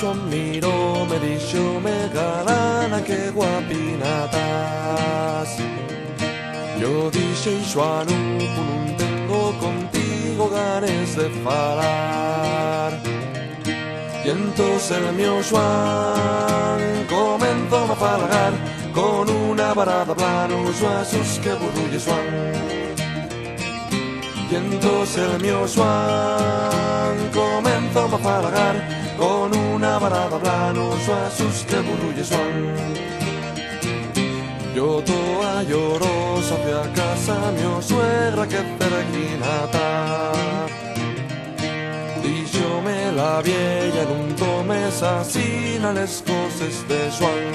Joan miró, me dijo, me galana, que guapinatas. Yo dije, Joan, no tengo contigo ganes de falar. Y entonces el mío Joan comenzó a falagar con una varada plano, Jesús que burrulle Joan. Y entonces el mío Joan comenzó a falagar con una varada plano, Jesús que burrulle Joan. Yo toda llorosa fui a casa mi suegra que peregrinata. Díxome la vieja en un tomes asina les cosas de Joan.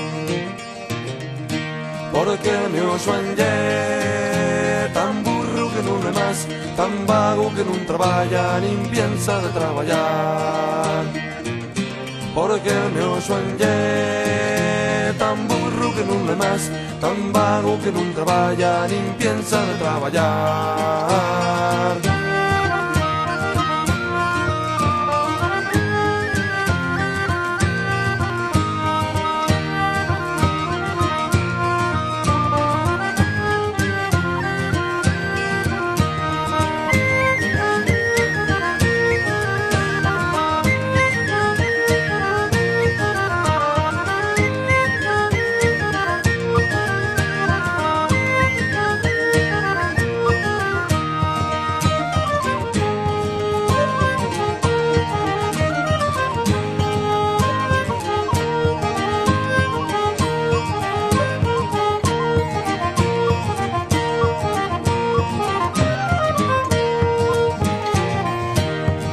Porque mi Joan ye tan burro que no es más, tan vago que no trabaja ni piensa de trabajar. Porque mi Joan ye tan burro que no es más, tan vago que no trabaja ni piensa de trabajar.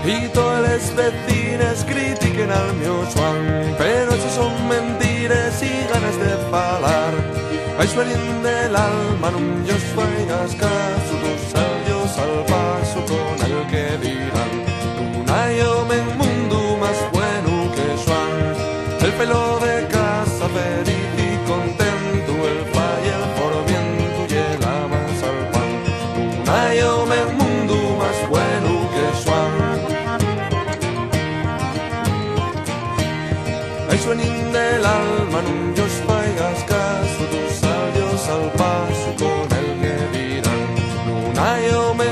Y todas las vecinas critiquen al mío Joan, pero eso son mentiras y ganas de falar. Vais venir del alma, no os faigas caso, dos adiós al paso con el que dirán. No hay hombre en mundo más bueno que Joan, el pelo de casa feliz y contento, el falla y el formiento y el amas al pan. No hay hombre en mundo más bueno que Joan. Suenin del alma, no os faigas caso, dos adiós al paso con el que dirán. No hay hombre